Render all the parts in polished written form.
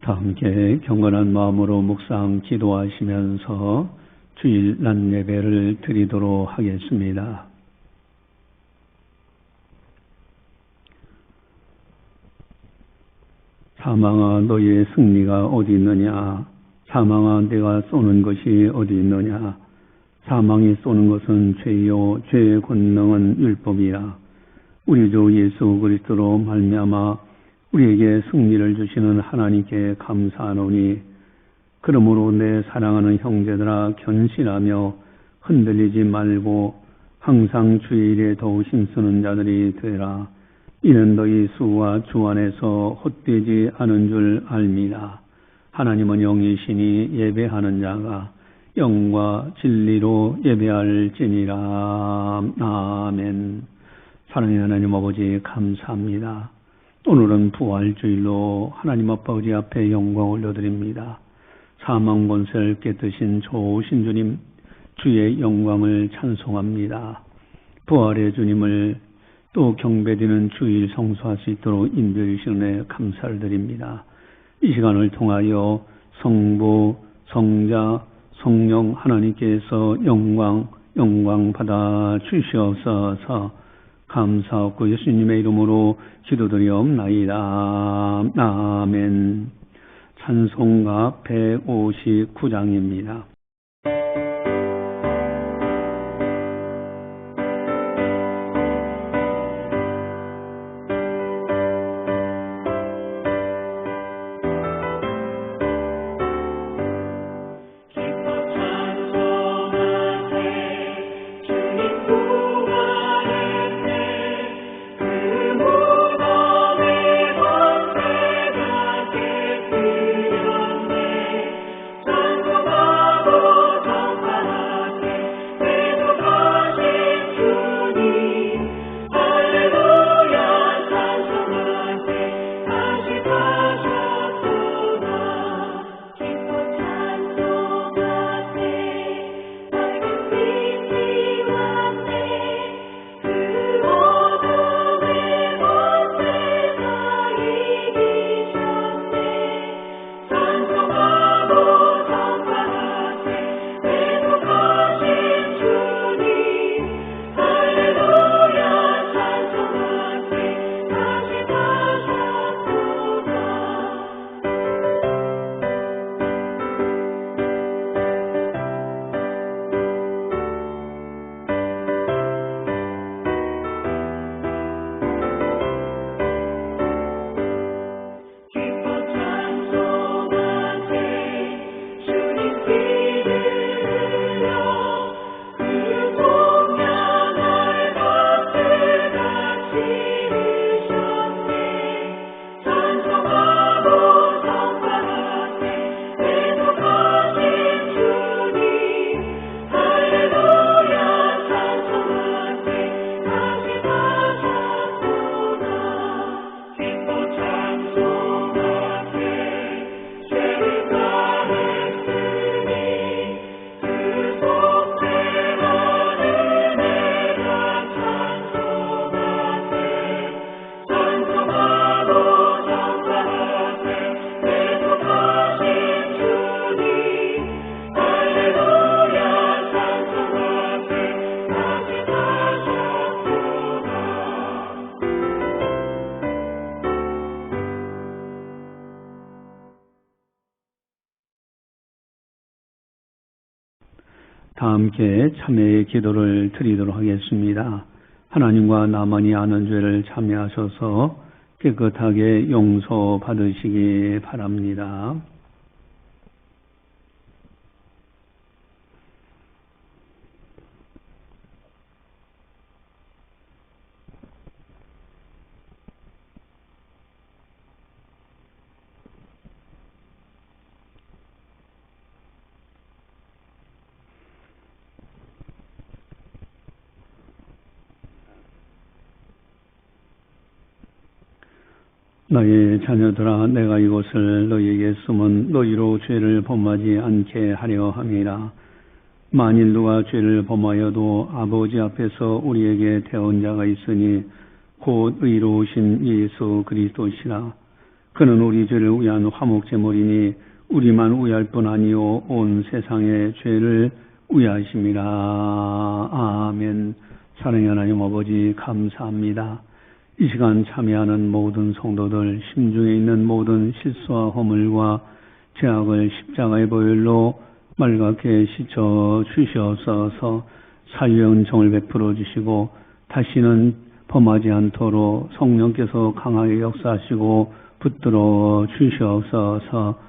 다 함께 경건한 마음으로 묵상 기도하시면서 주일 낮 예배를 드리도록 하겠습니다. 사망아 너희의 승리가 어디 있느냐? 사망아 내가 쏘는 것이 어디 있느냐? 사망이 쏘는 것은 죄요 죄의 권능은 율법이라. 우리 주 예수 그리스도로 말미암아 우리에게 승리를 주시는 하나님께 감사하노니, 그러므로 내 사랑하는 형제들아 견실하며 흔들리지 말고 항상 주의 일에 더욱 힘쓰는 자들이 되라. 이는 너희 수와 주 안에서 헛되지 않은 줄 알미라. 하나님은 영이시니 예배하는 자가 영과 진리로 예배할지니라. 아멘. 사랑의 하나님 아버지 감사합니다. 오늘은 부활주일로 하나님 아버지 앞에 영광 올려드립니다. 사망 권세를 깨뜨신 좋으신 주님, 주의 영광을 찬송합니다. 부활의 주님을 또 경배드리는 주일 성수할 수 있도록 인도해 주시는 감사를 드립니다. 이 시간을 통하여 성부, 성자, 성령 하나님께서 영광 받아 주시옵소서. 감사하고 예수님의 이름으로 기도드리옵나이다. 아멘. 찬송가 159장입니다. 다 함께 참회의 기도를 드리도록 하겠습니다. 하나님과 나만이 아는 죄를 참회하셔서 깨끗하게 용서받으시기 바랍니다. 너희 자녀들아, 내가 이것을 너희에게 쓰면 너희로 죄를 범하지 않게 하려 함이라. 만일 누가 죄를 범하여도 아버지 앞에서 우리에게 대언자가 있으니 곧 의로우신 예수 그리스도시라. 그는 우리 죄를 위한 화목제물이니 우리만 위할 뿐 아니요 온 세상의 죄를 위하심이라. 아멘. 사랑의 하나님 아버지 감사합니다. 이 시간 참여하는 모든 성도들 심중에 있는 모든 실수와 허물과 죄악을 십자가의 보혈로 말갛게 씻어 주시옵소서. 사유의 은총을 베풀어 주시고 다시는 범하지 않도록 성령께서 강하게 역사하시고 붙들어 주시옵소서.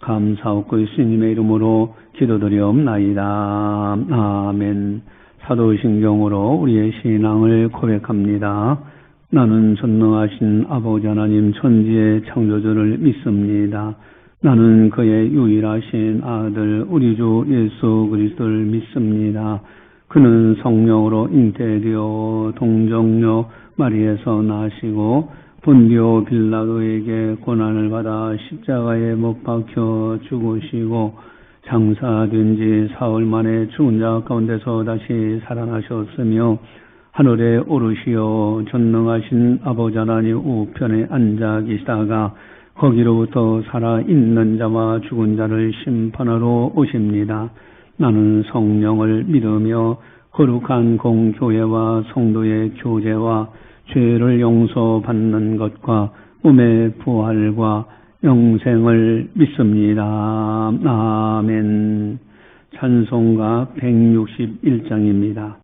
감사하고 예수님의 이름으로 기도드리옵나이다. 아멘. 사도신경으로 우리의 신앙을 고백합니다. 나는 전능하신 아버지 하나님 천지의 창조주를 믿습니다. 나는 그의 유일하신 아들 우리 주 예수 그리스도를 믿습니다. 그는 성령으로 잉태되어 동정녀 마리에서 나시고 본디오 빌라도에게 고난을 받아 십자가에 못 박혀 죽으시고 장사된 지 사흘 만에 죽은 자 가운데서 다시 살아나셨으며 하늘에 오르시어 전능하신 아버지 하나님 우편에 앉아 계시다가 거기로부터 살아있는 자와 죽은 자를 심판하러 오십니다. 나는 성령을 믿으며 거룩한 공교회와 성도의 교제와 죄를 용서받는 것과 몸의 부활과 영생을 믿습니다. 아멘. 찬송가 161장입니다.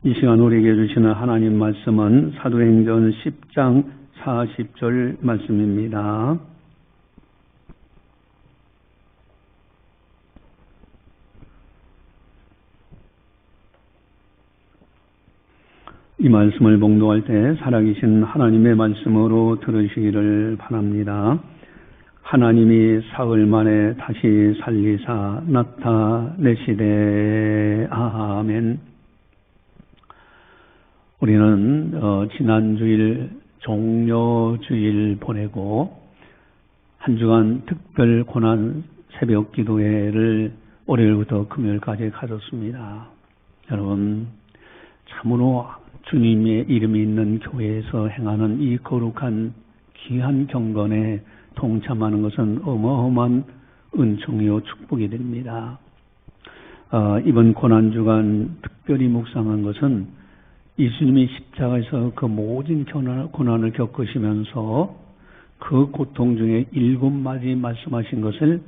이 시간 우리에게 주시는 하나님 말씀은 사도행전 10장 40절 말씀입니다. 이 말씀을 봉독할 때 살아계신 하나님의 말씀으로 들으시기를 바랍니다. 하나님이 사흘 만에 다시 살리사 나타내시되. 아멘. 우리는 지난 주일 종료주일 보내고 한 주간 특별 고난 새벽 기도회를 월요일부터 금요일까지 가졌습니다. 여러분, 참으로 주님의 이름이 있는 교회에서 행하는 이 거룩한 귀한 경건에 동참하는 것은 어마어마한 은총이요 축복이 됩니다. 이번 고난주간 특별히 묵상한 것은 예수님이 십자가에서 그 모든 고난을 겪으시면서 그 고통 중에 7마디 말씀하신 것을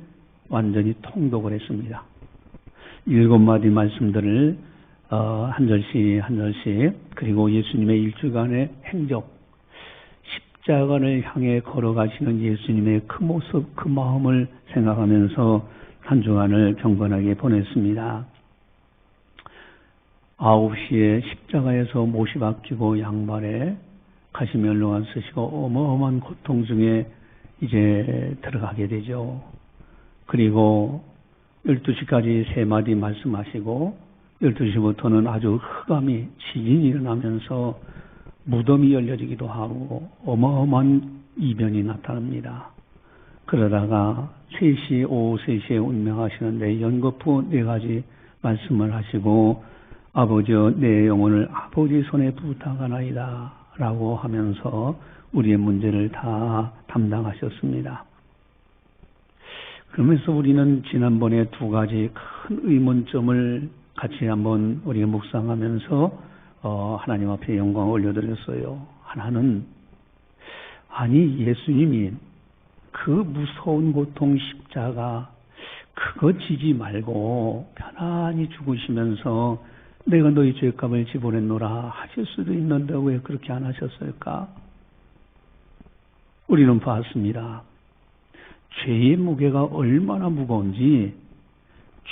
완전히 통독을 했습니다. 7마디 말씀들을 한 절씩 한 절씩, 그리고 예수님의 일주간의 행적, 십자가를 향해 걸어가시는 예수님의 그 모습, 그 마음을 생각하면서 한 주간을 경건하게 보냈습니다. 9시에 십자가에서 못이 박히고 양발에 가시면로만 쓰시고 어마어마한 고통 중에 이제 들어가게 되죠. 그리고 12시까지 3마디 말씀하시고 12시부터는 아주 흑암이 지진이 일어나면서 무덤이 열려지기도 하고 어마어마한 이변이 나타납니다. 그러다가 3시, 오후 3시에 운명하시는데 연거푸 4가지 말씀을 하시고 아버지여 내 영혼을 아버지 손에 부탁하나이다 라고 하면서 우리의 문제를 다 담당하셨습니다. 그러면서 우리는 지난번에 2가지 큰 의문점을 같이 한번 우리가 묵상하면서 하나님 앞에 영광을 올려드렸어요. 하나는, 아니 예수님이 그 무서운 고통 십자가 그거 지지 말고 편안히 죽으시면서 내가 너희 죄값을 지불했노라 하실 수도 있는데 왜 그렇게 안 하셨을까? 우리는 봤습니다. 죄의 무게가 얼마나 무거운지.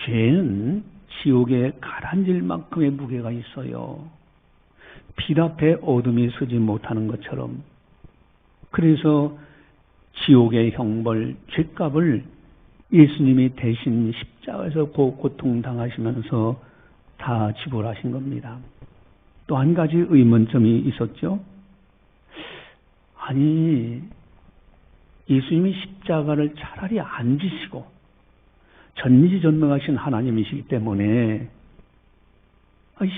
죄는 지옥에 가라앉을 만큼의 무게가 있어요. 빛 앞에 어둠이 서지 못하는 것처럼. 그래서 지옥의 형벌, 죄값을 예수님이 대신 십자가에서 고통당하시면서 다 지불하신 겁니다. 또 한 가지 의문점이 있었죠. 아니 예수님이 십자가를 차라리 안 지시고 전지전능하신 하나님이시기 때문에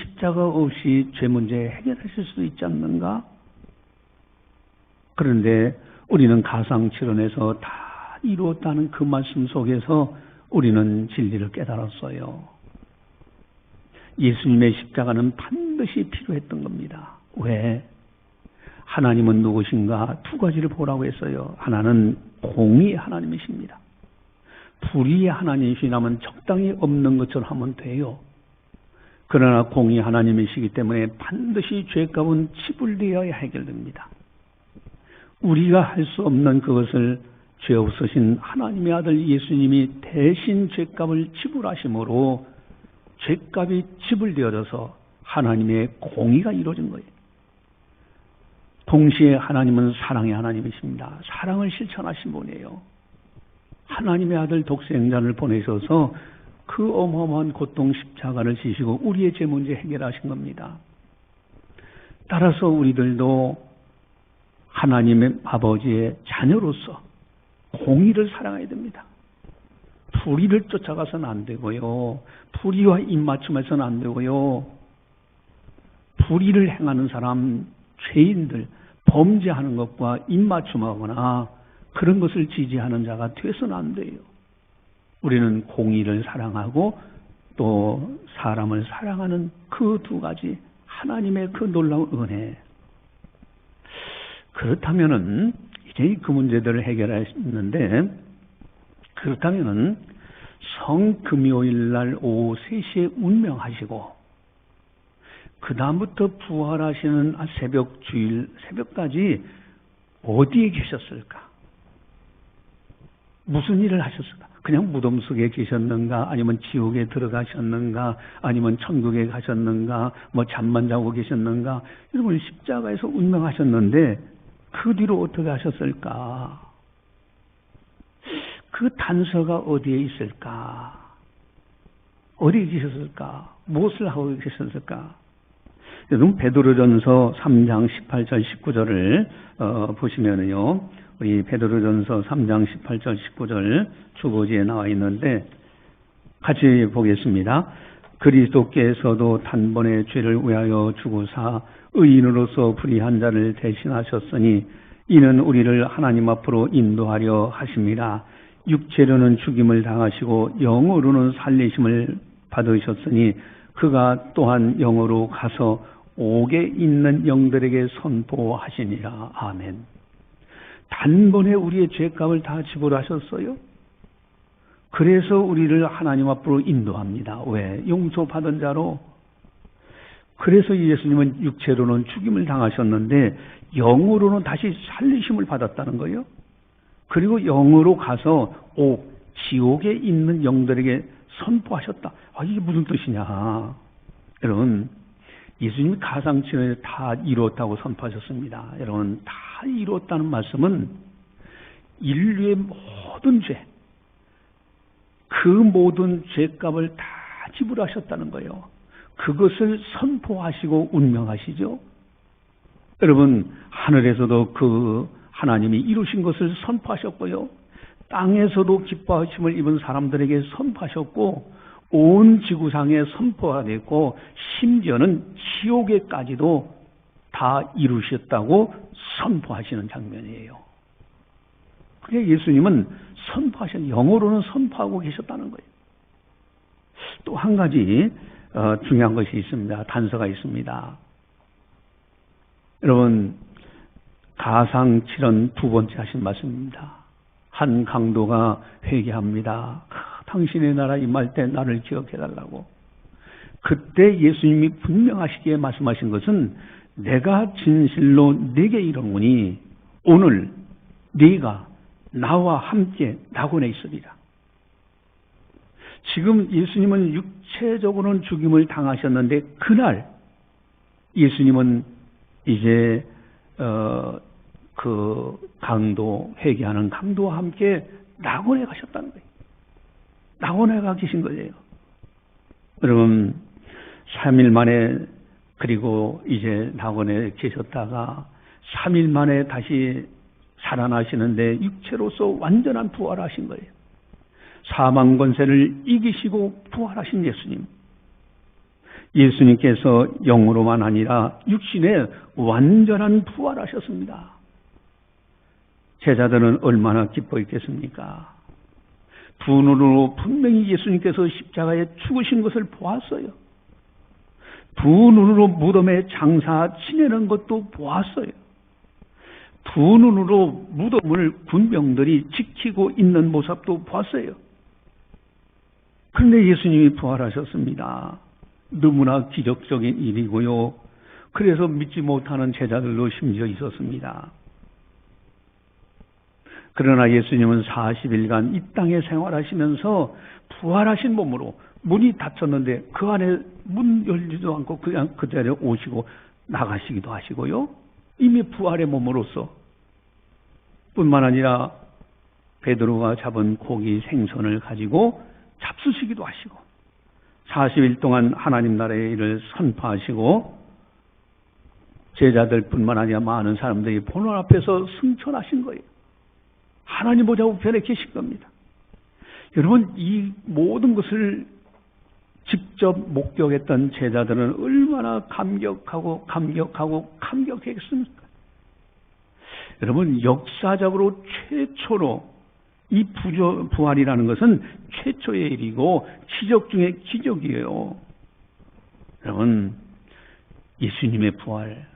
십자가 없이 죄 문제 해결하실 수도 있지 않는가? 그런데 우리는 가상칠언에서 다 이루었다는 그 말씀 속에서 우리는 진리를 깨달았어요. 예수님의 십자가는 반드시 필요했던 겁니다. 왜? 하나님은 누구신가? 2가지를 보라고 했어요. 하나는 공의의 하나님이십니다. 불의의 하나님이시라면 적당히 없는 것처럼 하면 돼요. 그러나 공의 하나님이시기 때문에 반드시 죄값은 지불되어야 해결됩니다. 우리가 할 수 없는 그것을 죄 없으신 하나님의 아들 예수님이 대신 죄값을 지불하심으로 죄값이 지불되어져서 하나님의 공의가 이루어진 거예요. 동시에 하나님은 사랑의 하나님이십니다. 사랑을 실천하신 분이에요. 하나님의 아들 독생자를 보내셔서 그 어마어마한 고통 십자가를 지시고 우리의 죄 문제 해결하신 겁니다. 따라서 우리들도 하나님의 아버지의 자녀로서 공의를 사랑해야 됩니다. 불의를 쫓아가서는 안 되고요. 불의와 입맞춤해서는 안 되고요. 불의를 행하는 사람, 죄인들, 범죄하는 것과 입맞춤하거나 그런 것을 지지하는 자가 되서는 안 돼요. 우리는 공의를 사랑하고 또 사람을 사랑하는 그 2가지 하나님의 그 놀라운 은혜. 그렇다면은 이제 그 문제들을 해결했는데, 그렇다면은 성금요일 날 오후 3시에 운명하시고 그 다음부터 부활하시는 새벽 주일 새벽까지 어디에 계셨을까? 무슨 일을 하셨을까? 그냥 무덤 속에 계셨는가? 아니면 지옥에 들어가셨는가? 아니면 천국에 가셨는가? 뭐 잠만 자고 계셨는가? 여러분 십자가에서 운명하셨는데 그 뒤로 어떻게 하셨을까? 그 단서가 어디에 있을까? 어디에 계셨을까? 무엇을 하고 계셨을까? 여러분 베드로전서 3장 18절 19절을 보시면은요. 우리 베드로전서 3장 18절 19절 주보지에 나와 있는데 같이 보겠습니다. 그리스도께서도 단번에 죄를 위하여 죽으사 의인으로서 불의한 자를 대신하셨으니 이는 우리를 하나님 앞으로 인도하려 하심이라. 육체로는 죽임을 당하시고 영으로는 살리심을 받으셨으니 그가 또한 영으로 가서 옥에 있는 영들에게 선포하시니라. 아멘. 단번에 우리의 죄값을 다 지불하셨어요. 그래서 우리를 하나님 앞으로 인도합니다. 왜? 용서받은 자로. 그래서 예수님은 육체로는 죽임을 당하셨는데 영으로는 다시 살리심을 받았다는 거예요. 그리고 영으로 가서 지옥에 있는 영들에게 선포하셨다. 이게 무슨 뜻이냐. 여러분, 예수님이 가상치료에 다 이루었다고 선포하셨습니다. 여러분, 다 이루었다는 말씀은 인류의 모든 죄, 그 모든 죄값을 다 지불하셨다는 거예요. 그것을 선포하시고 운명하시죠. 여러분, 하늘에서도 그 하나님이 이루신 것을 선포하셨고요. 땅에서도 기뻐하심을 입은 사람들에게 선포하셨고 온 지구상에 선포가 됐고 심지어는 지옥에까지도 다 이루셨다고 선포하시는 장면이에요. 그게 예수님은 영어로는 선포하고 계셨다는 거예요. 또 한 가지 중요한 것이 있습니다. 단서가 있습니다. 여러분, 가상칠언 두 번째 하신 말씀입니다. 한 강도가 회개합니다. 당신의 나라 임할 때 나를 기억해달라고. 그때 예수님이 분명하시게 말씀하신 것은 내가 진실로 네게 이르노니 오늘 네가 나와 함께 낙원에 있으리라. 지금 예수님은 육체적으로는 죽임을 당하셨는데 그날 예수님은 이제 그 회개하는 강도와 함께 낙원에 가셨다는 거예요. 낙원에 가 계신 거예요. 여러분, 3일 만에 그리고 이제 낙원에 계셨다가 3일 만에 다시 살아나시는데 육체로서 완전한 부활하신 거예요. 사망 권세를 이기시고 부활하신 예수님. 예수님께서 영으로만 아니라 육신에 완전한 부활하셨습니다. 제자들은 얼마나 기뻐했겠습니까? 두 눈으로 분명히 예수님께서 십자가에 죽으신 것을 보았어요. 두 눈으로 무덤에 장사 지내는 것도 보았어요. 두 눈으로 무덤을 군병들이 지키고 있는 모습도 보았어요. 그런데 예수님이 부활하셨습니다. 너무나 기적적인 일이고요. 그래서 믿지 못하는 제자들도 심지어 있었습니다. 그러나 예수님은 40일간 이 땅에 생활하시면서 부활하신 몸으로 문이 닫혔는데 그 안에 문 열지도 않고 그냥 그 자리에 오시고 나가시기도 하시고요. 이미 부활의 몸으로서 뿐만 아니라 베드로가 잡은 고기 생선을 가지고 잡수시기도 하시고 40일 동안 하나님 나라의 일을 선포하시고 제자들뿐만 아니라 많은 사람들이 보는 앞에서 승천하신 거예요. 하나님 보좌 우편에 계신 겁니다. 여러분, 이 모든 것을 직접 목격했던 제자들은 얼마나 감격했습니까? 여러분, 역사적으로 최초로 이 부활이라는 것은 최초의 일이고 기적 중에 기적이에요. 여러분, 예수님의 부활.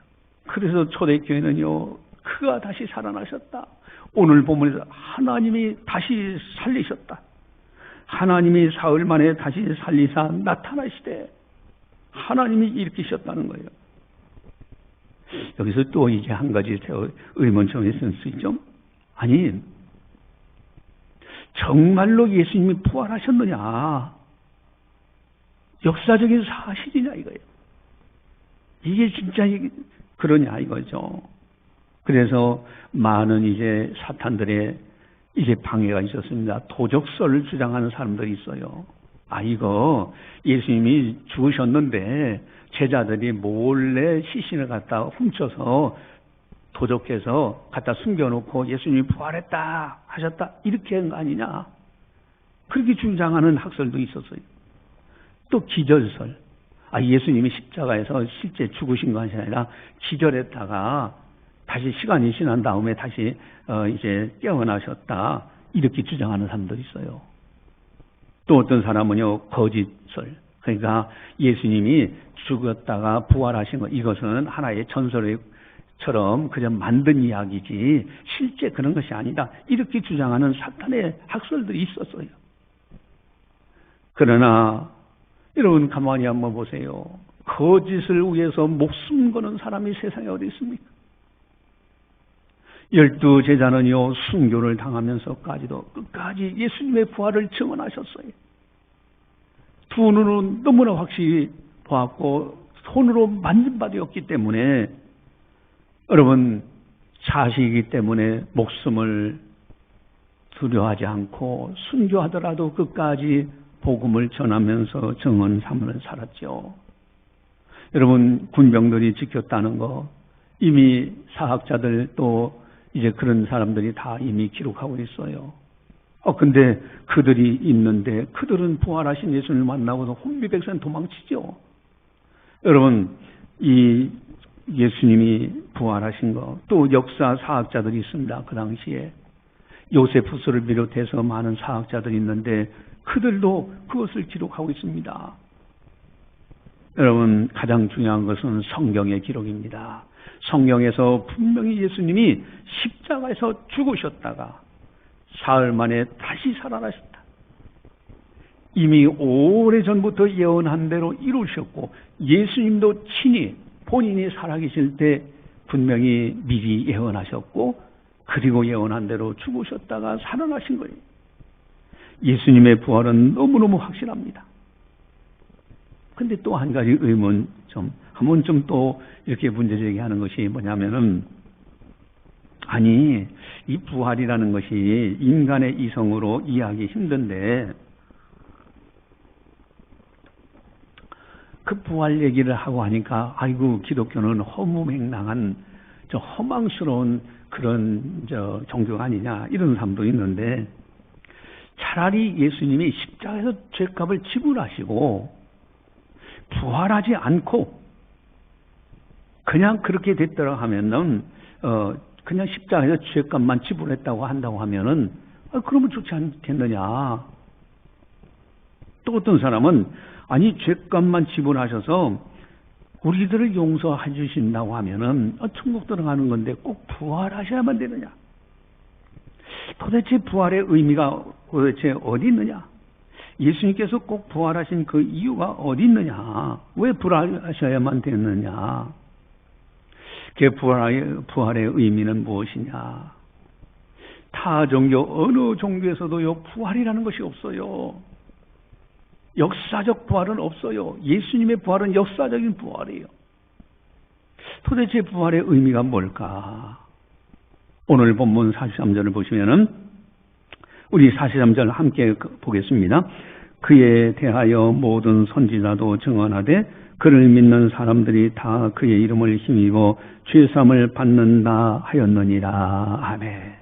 그래서 초대교회는요, 그가 다시 살아나셨다. 오늘 본문에서 하나님이 다시 살리셨다. 하나님이 사흘 만에 다시 살리사 나타나시되 하나님이 일으키셨다는 거예요. 여기서 또 이제 한 가지 의문점이 있을 수 있죠. 아니, 정말로 예수님이 부활하셨느냐? 역사적인 사실이냐 이거예요. 이게 진짜 그러냐 이거죠. 그래서 많은 이제 사탄들의 이제 방해가 있었습니다. 도적설을 주장하는 사람들이 있어요. 이거 예수님이 죽으셨는데 제자들이 몰래 시신을 갖다 훔쳐서 도적해서 갖다 숨겨놓고 예수님이 부활했다 하셨다 이렇게 한 거 아니냐. 그렇게 주장하는 학설도 있었어요. 또 기절설. 예수님이 십자가에서 실제 죽으신 것이 아니라 기절했다가 다시 시간이 지난 다음에 다시 이제 깨어나셨다 이렇게 주장하는 사람도 있어요. 또 어떤 사람은요 거짓설. 그러니까 예수님이 죽었다가 부활하신 것, 이것은 하나의 전설처럼 그저 만든 이야기지 실제 그런 것이 아니다. 이렇게 주장하는 사탄의 학설들이 있었어요. 그러나 여러분 가만히 한번 보세요. 거짓을 위해서 목숨 거는 사람이 세상에 어디 있습니까? 12 제자는요, 순교를 당하면서까지도 끝까지 예수님의 부활을 증언하셨어요. 두 눈으로 너무나 확실히 보았고 손으로 만진 바 되었기 때문에, 여러분 자식이기 때문에 목숨을 두려워하지 않고 순교하더라도 끝까지 복음을 전하면서 정언 삼을 살았죠. 여러분 군병들이 지켰다는 거 이미 사학자들 또 이제 그런 사람들이 다 이미 기록하고 있어요. 근데 그들이 있는데 그들은 부활하신 예수님을 만나고도 혼비백산 도망치죠. 여러분 이 예수님이 부활하신 거, 또 역사 사학자들이 있습니다. 그 당시에 요세푸스를 비롯해서 많은 사학자들이 있는데 그들도 그것을 기록하고 있습니다. 여러분 가장 중요한 것은 성경의 기록입니다. 성경에서 분명히 예수님이 십자가에서 죽으셨다가 사흘 만에 다시 살아나셨다. 이미 오래전부터 예언한 대로 이루셨고 예수님도 친히 본인이 살아계실 때 분명히 미리 예언하셨고 그리고 예언한 대로 죽으셨다가 살아나신 거예요. 예수님의 부활은 너무너무 확실합니다. 근데 또 한 가지 의문 한번 또 이렇게 문제제기하는 것이 뭐냐면은, 아니 이 부활이라는 것이 인간의 이성으로 이해하기 힘든데 그 부활 얘기를 하고 하니까 아이고 기독교는 허무맹랑한 허망스러운 그런 종교가 아니냐 이런 사람도 있는데, 차라리 예수님이 십자가에서 죄값을 지불하시고 부활하지 않고 그냥 그렇게 됐더라 하면은 그냥 십자가에서 죄값만 지불했다고 한다고 하면은 그러면 좋지 않겠느냐. 또 어떤 사람은 아니 죄값만 지불하셔서 우리들을 용서해 주신다고 하면은 천국 들어가는 건데 꼭 부활하셔야만 되느냐. 도대체 부활의 의미가 도대체 어디 있느냐? 예수님께서 꼭 부활하신 그 이유가 어디 있느냐? 왜 부활하셔야만 되느냐? 그 부활의 의미는 무엇이냐? 타 종교 어느 종교에서도요 부활이라는 것이 없어요. 역사적 부활은 없어요. 예수님의 부활은 역사적인 부활이에요. 도대체 부활의 의미가 뭘까? 오늘 본문 43절을 보시면은 우리 43절 함께 보겠습니다. 그에 대하여 모든 선지자도 증언하되 그를 믿는 사람들이 다 그의 이름을 힘입어 죄사함을 받는다 하였느니라. 아멘.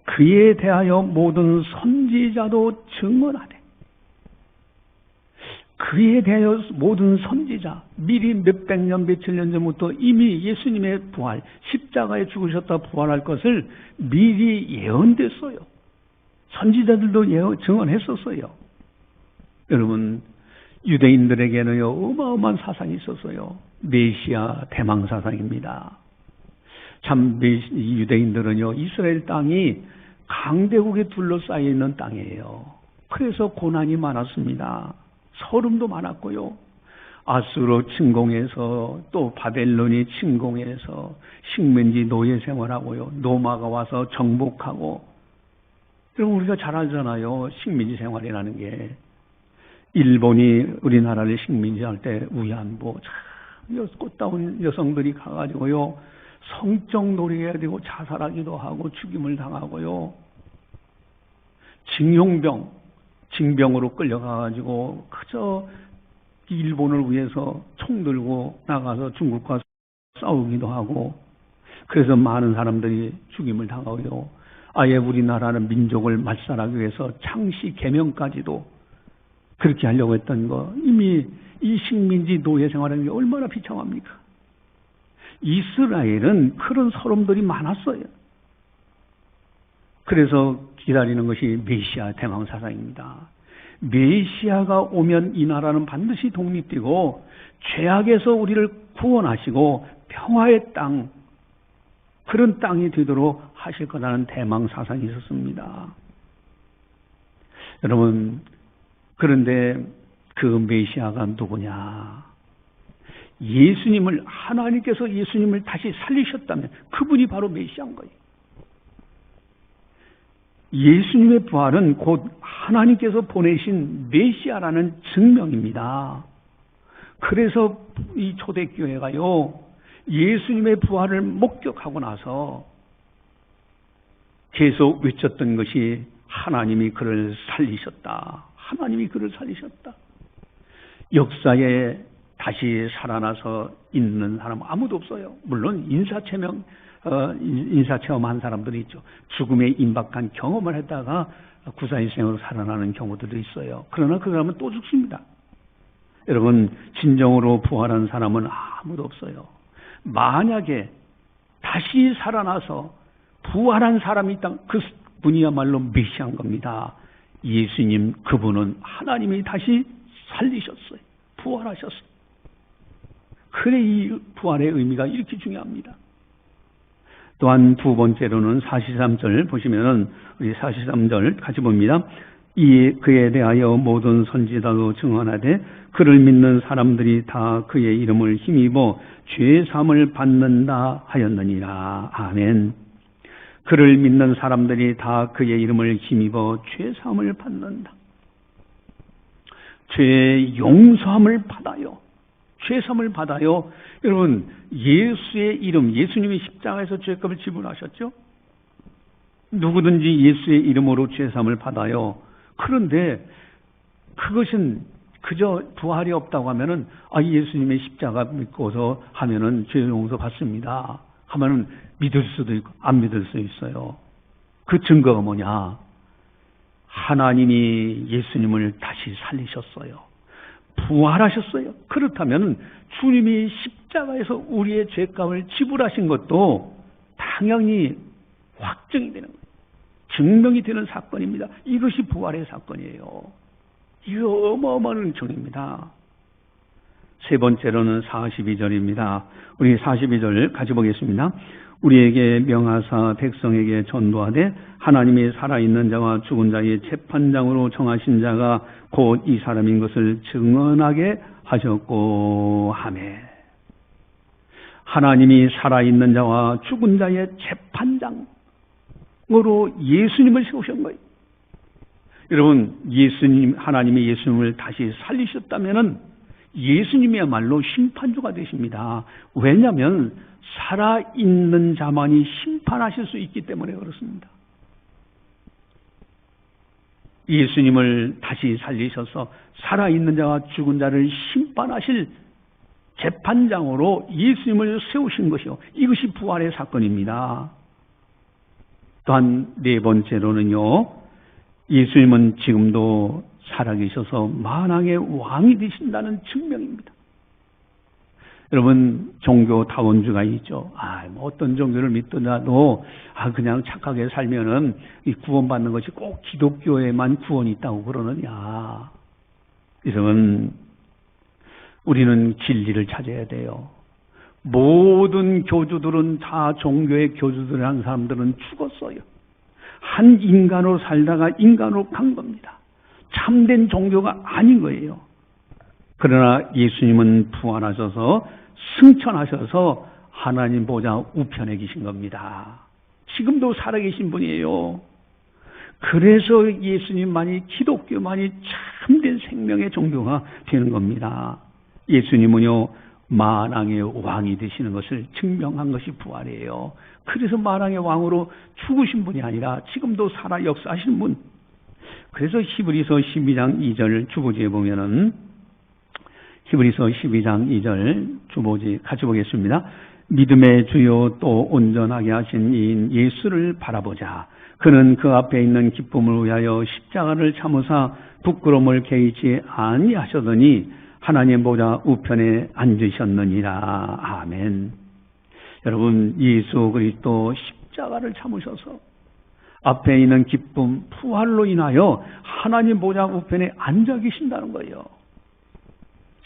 그에 대하여 모든 선지자도 증언하되, 그에 대하여 모든 선지자, 미리 몇백 년 몇천 년 전부터 이미 예수님의 부활, 십자가에 죽으셨다 부활할 것을 미리 예언됐어요. 선지자들도 증언했었어요. 여러분 유대인들에게는요 어마어마한 사상이 있었어요. 메시아 대망 사상입니다. 참 유대인들은요 이스라엘 땅이 강대국에 둘러싸여 있는 땅이에요. 그래서 고난이 많았습니다. 서름도 많았고요. 아수르 침공해서 또 바벨론이 침공해서 식민지 노예 생활하고요. 노마가 와서 정복하고. 여러분 우리가 잘 알잖아요. 식민지 생활이라는 게. 일본이 우리나라를 식민지할 때 위안부 참 꽃다운 여성들이 가가지고요 성적 놀이해야 되고 자살하기도 하고 죽임을 당하고요. 징병으로 끌려가가지고 그저 일본을 위해서 총 들고 나가서 중국과 싸우기도 하고, 그래서 많은 사람들이 죽임을 당하고요. 아예 우리나라는 민족을 말살하기 위해서 창씨 개명까지도 그렇게 하려고 했던 거, 이미 이 식민지 노예 생활하는 게 얼마나 비참합니까? 이스라엘은 그런 서름들이 많았어요. 그래서 기다리는 것이 메시아 대망 사상입니다. 메시아가 오면 이 나라는 반드시 독립되고 죄악에서 우리를 구원하시고 평화의 땅, 그런 땅이 되도록 하실 거라는 대망 사상이 있었습니다. 여러분, 그런데 그 메시아가 누구냐? 하나님께서 예수님을 다시 살리셨다면 그분이 바로 메시아인 거예요. 예수님의 부활은 곧 하나님께서 보내신 메시아라는 증명입니다. 그래서 이 초대교회가요, 예수님의 부활을 목격하고 나서 계속 외쳤던 것이 하나님이 그를 살리셨다. 하나님이 그를 살리셨다. 역사에 다시 살아나서 있는 사람 아무도 없어요. 물론 인사체험한 사람들이 있죠. 죽음에 임박한 경험을 했다가 구사일생으로 살아나는 경우들도 있어요. 그러나 그 사람은 또 죽습니다. 여러분, 진정으로 부활한 사람은 아무도 없어요. 만약에 다시 살아나서 부활한 사람이 있다면 그 분이야말로 메시아인 겁니다. 예수님, 그분은 하나님이 다시 살리셨어요. 부활하셨어요. 그래, 이 부활의 의미가 이렇게 중요합니다. 또한 두 번째로는 43절 보시면은, 우리 43절 같이 봅니다. 그에 대하여 모든 선지자도 증언하되 그를 믿는 사람들이 다 그의 이름을 힘입어 죄사함을 받는다 하였느니라. 아멘. 그를 믿는 사람들이 다 그의 이름을 힘입어 죄사함을 받는다. 죄 용서함을 받아요. 죄사함을 받아요. 여러분, 예수의 이름, 예수님이 십자가에서 죄값을 지불하셨죠? 누구든지 예수의 이름으로 죄사함을 받아요. 그런데 그것은 그저 부활이 없다고 하면은, 예수님의 십자가 믿고서 하면은 죄 용서 받습니다 하면은 믿을 수도 있고 안 믿을 수 있어요. 그 증거가 뭐냐? 하나님이 예수님을 다시 살리셨어요. 부활하셨어요. 그렇다면 주님이 십자가에서 우리의 죄값을 지불하신 것도 당연히 확정이 되는 거예요. 증명이 되는 사건입니다. 이것이 부활의 사건이에요. 이거 어마어마한 은총입니다. 세 번째로는 42절입니다. 우리 42절 같이 보겠습니다. 우리에게 명하사 백성에게 전도하되 하나님이 살아있는 자와 죽은 자의 재판장으로 정하신 자가 곧 이 사람인 것을 증언하게 하셨고 하매. 하나님이 살아있는 자와 죽은 자의 재판장으로 예수님을 세우신 거예요. 여러분, 하나님이 예수님을 다시 살리셨다면은 예수님이야말로 심판주가 되십니다. 왜냐하면 살아있는 자만이 심판하실 수 있기 때문에 그렇습니다. 예수님을 다시 살리셔서 살아있는 자와 죽은 자를 심판하실 재판장으로 예수님을 세우신 것이요, 이것이 부활의 사건입니다. 또한 네 번째로는요, 예수님은 지금도 살아계셔서 만왕의 왕이 되신다는 증명입니다. 여러분, 종교 다원주가 있죠. 어떤 종교를 믿더라도 그냥 착하게 살면은 이 구원받는 것이 꼭 기독교에만 구원이 있다고 그러느냐. 여러분, 우리는 진리를 찾아야 돼요. 모든 교주들은 다 종교의 교주들이라는 사람들은 죽었어요. 한 인간으로 살다가 인간으로 간 겁니다. 참된 종교가 아닌 거예요. 그러나 예수님은 부활하셔서 승천하셔서 하나님 보좌 우편에 계신 겁니다. 지금도 살아계신 분이에요. 그래서 예수님만이, 기독교만이 참된 생명의 종교가 되는 겁니다. 예수님은요, 만왕의 왕이 되시는 것을 증명한 것이 부활이에요. 그래서 만왕의 왕으로 죽으신 분이 아니라 지금도 살아 역사하시는 분. 그래서 히브리서 12장 2절 주보지에 보면은, 히브리서 12장 2절 주보지 같이 보겠습니다. 믿음의 주요 또 온전하게 하신 이인 예수를 바라보자. 그는 그 앞에 있는 기쁨을 위하여 십자가를 참으사 부끄러움을 개의치 아니하셨더니 하나님 보좌 우편에 앉으셨느니라. 아멘. 여러분, 예수 그리스도 십자가를 참으셔서 앞에 있는 기쁨, 부활로 인하여 하나님 보좌 우편에 앉아 계신다는 거예요.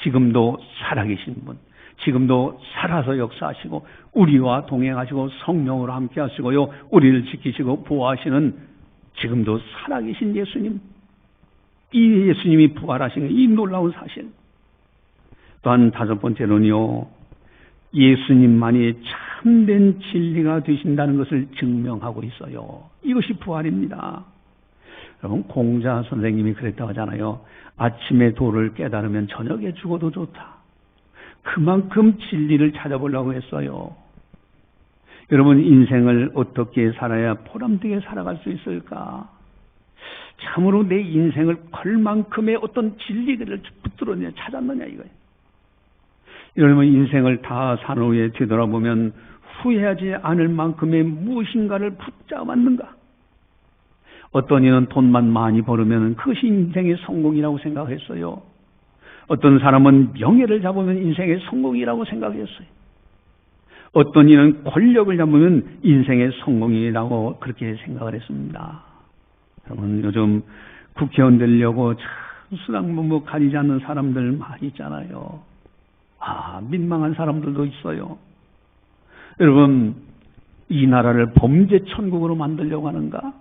지금도 살아계신 분, 지금도 살아서 역사하시고 우리와 동행하시고 성령으로 함께 하시고요, 우리를 지키시고 보호하시는 지금도 살아계신 예수님, 이 예수님이 부활하신 이 놀라운 사실. 또한 다섯 번째로는요, 예수님만이 참된 진리가 되신다는 것을 증명하고 있어요. 이것이 부활입니다. 여러분, 공자 선생님이 그랬다고 하잖아요. 아침에 도를 깨달으면 저녁에 죽어도 좋다. 그만큼 진리를 찾아보려고 했어요. 여러분, 인생을 어떻게 살아야 보람되게 살아갈 수 있을까? 참으로 내 인생을 걸 만큼의 어떤 진리를 붙들었느냐, 찾았느냐 이거예요. 여러분, 인생을 다 산 후에 되돌아보면 후회하지 않을 만큼의 무엇인가를 붙잡았는가? 어떤 이는 돈만 많이 벌으면 그것이 인생의 성공이라고 생각했어요. 어떤 사람은 명예를 잡으면 인생의 성공이라고 생각했어요. 어떤 이는 권력을 잡으면 인생의 성공이라고 그렇게 생각을 했습니다. 여러분, 요즘 국회의원 되려고 참 수당문무 가리지 않는 사람들 많이 있잖아요. 민망한 사람들도 있어요. 여러분, 이 나라를 범죄 천국으로 만들려고 하는가?